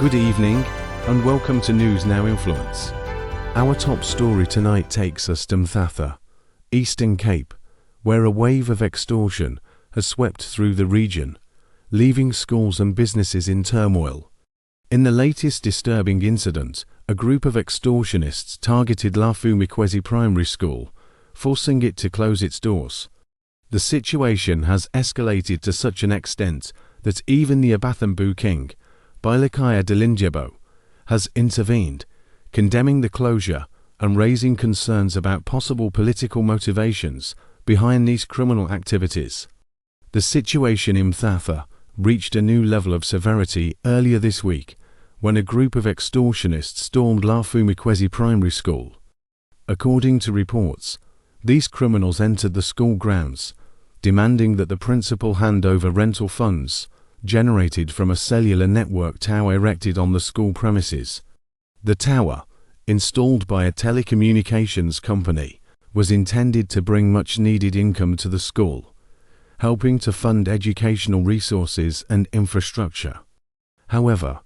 Good evening, and welcome to News Now Influence. Our top story tonight takes us to Mthatha, Eastern Cape, where a wave of extortion has swept through the region, leaving schools and businesses in turmoil. In the latest disturbing incident, a group of extortionists targeted Laphumikhwezi Primary School, forcing it to close its doors. The situation has escalated to such an extent that even the AbaThembu King Buyelekhaya Dalindyebo has intervened, condemning the closure and raising concerns about possible political motivations behind these criminal activities. The situation in Mthatha reached a new level of severity earlier this week when a group of extortionists stormed Laphumikhwezi Primary School. According to reports, these criminals entered the school grounds, demanding that the principal hand over rental funds generated from a cellular network tower erected on the school premises. The tower, installed by a telecommunications company, was intended to bring much-needed income to the school, helping to fund educational resources and infrastructure. However,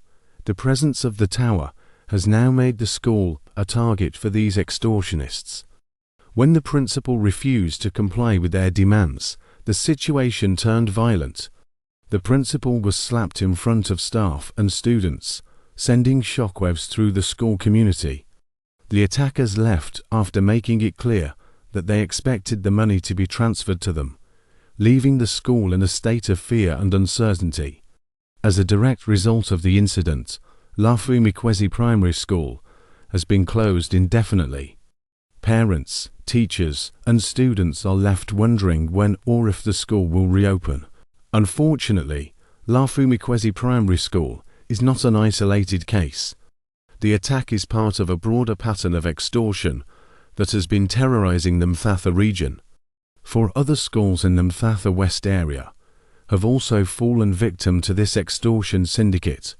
the presence of the tower has now made the school a target for these extortionists. When the principal refused to comply with their demands, the situation turned violent. The principal was slapped in front of staff and students, sending shockwaves through the school community. The attackers left after making it clear that they expected the money to be transferred to them, leaving the school in a state of fear and uncertainty. As a direct result of the incident, Laphumikhwezi Primary School has been closed indefinitely. Parents, teachers, and students are left wondering when or if the school will reopen. Unfortunately, Laphumikhwezi Primary School is not an isolated case. The attack is part of a broader pattern of extortion that has been terrorizing the Mthatha region. Four other schools in the Mthatha West area have also fallen victim to this extortion syndicate.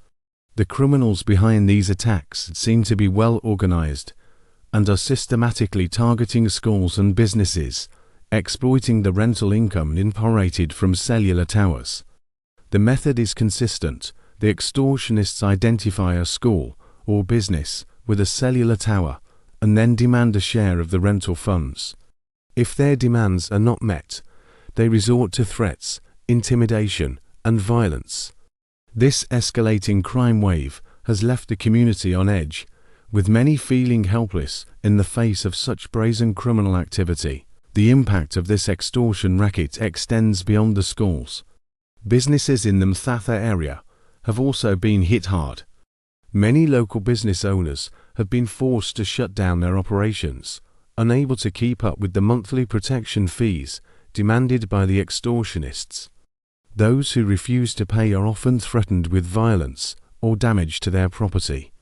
The criminals behind these attacks seem to be well organized and are systematically targeting schools and businesses, exploiting the rental income inherited from cellular towers. The method is consistent. The extortionists identify a school or business with a cellular tower and then demand a share of the rental funds. If their demands are not met, they resort to threats, intimidation, and violence. This escalating crime wave has left the community on edge, with many feeling helpless in the face of such brazen criminal activity. The impact of this extortion racket extends beyond the schools. Businesses in the Mthatha area have also been hit hard. Many local business owners have been forced to shut down their operations, unable to keep up with the monthly protection fees demanded by the extortionists. Those who refuse to pay are often threatened with violence or damage to their property.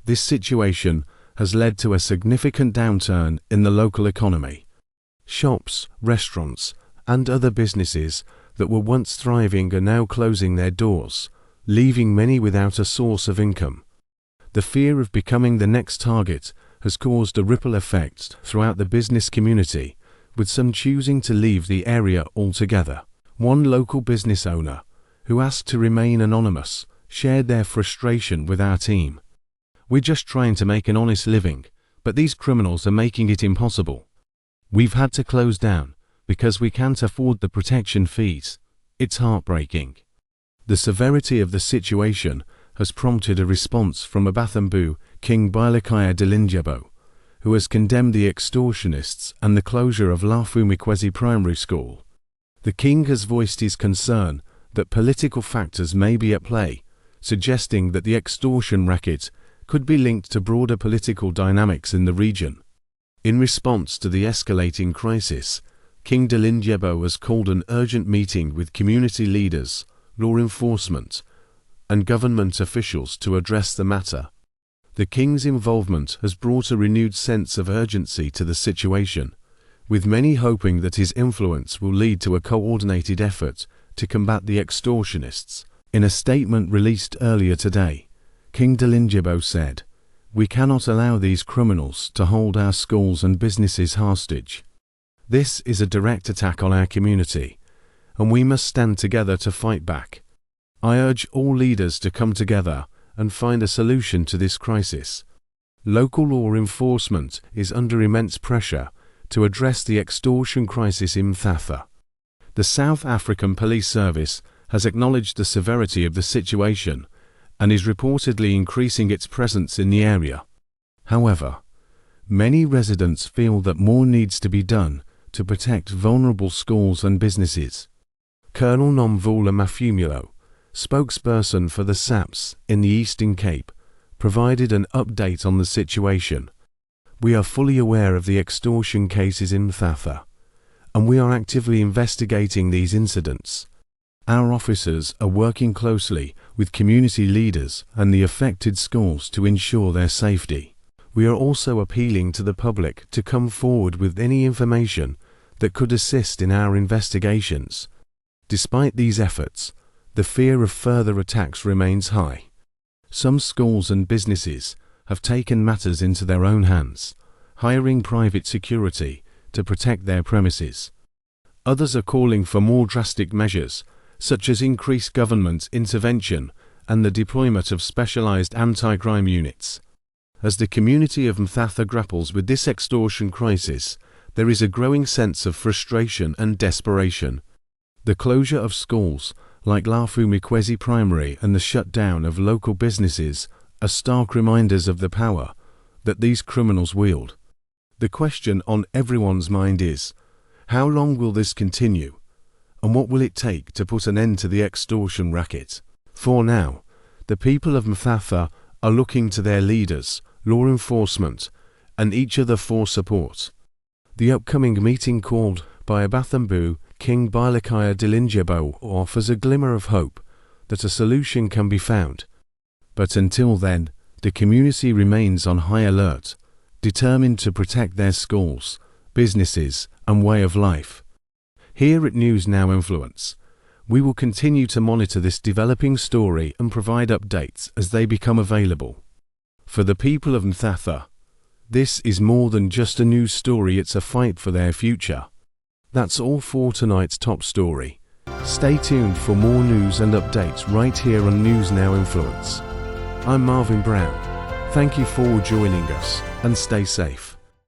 This situation has led to a significant downturn in the local economy. Shops, restaurants, and other businesses that were once thriving are now closing their doors, leaving many without a source of income. The fear of becoming the next target has caused a ripple effect throughout the business community, with some choosing to leave the area altogether. One local business owner, who asked to remain anonymous, shared their frustration with our team. "We're just trying to make an honest living, but these criminals are making it impossible. We've had to close down because we can't afford the protection fees. It's heartbreaking." The severity of the situation has prompted a response from AbaThembu King Buyelekhaya Dalindyebo, who has condemned the extortionists and the closure of Laphumikhwezi Primary School. The king has voiced his concern that political factors may be at play, suggesting that the extortion racket could be linked to broader political dynamics in the region. In response to the escalating crisis, King Dalindyebo has called an urgent meeting with community leaders, law enforcement, and government officials to address the matter. The king's involvement has brought a renewed sense of urgency to the situation, with many hoping that his influence will lead to a coordinated effort to combat the extortionists. In a statement released earlier today, King Dalindyebo said, "We cannot allow these criminals to hold our schools and businesses hostage. This is a direct attack on our community, and we must stand together to fight back. I urge all leaders to come together and find a solution to this crisis. Local law enforcement is under immense pressure to address the extortion crisis in Mthatha. The South African Police Service has acknowledged the severity of the situation and is reportedly increasing its presence in the area. However, many residents feel that more needs to be done to protect vulnerable schools and businesses. Colonel Mthatha Laphumikhwezi, spokesperson for the SAPS in the Eastern Cape, provided an update on the situation. We are fully aware of the extortion cases in Mthatha, and we are actively investigating these incidents. Our officers are working closely with community leaders and the affected schools to ensure their safety. We are also appealing to the public to come forward with any information that could assist in our investigations. Despite these efforts, the fear of further attacks remains high. Some schools and businesses have taken matters into their own hands, hiring private security to protect their premises. Others are calling for more drastic measures, such as increased government intervention and the deployment of specialized anti-crime units. As the community of Mthatha grapples with this extortion crisis, there is a growing sense of frustration and desperation. The closure of schools like Laphumikhwezi Primary and the shutdown of local businesses are stark reminders of the power that these criminals wield. The question on everyone's mind is, how long will this continue? And what will it take to put an end to the extortion racket? For now, the people of Mthatha are looking to their leaders, law enforcement, and each other for support. The upcoming meeting called by AbaThembu King Buyelekhaya Dalindyebo offers a glimmer of hope that a solution can be found. But until then, the community remains on high alert, determined to protect their schools, businesses, and way of life. Here at News Now Influence, we will continue to monitor this developing story and provide updates as they become available. For the people of Mthatha, this is more than just a news story, it's a fight for their future. That's all for tonight's top story. Stay tuned for more news and updates right here on News Now Influence. I'm Marvin Brown. Thank you for joining us, and stay safe.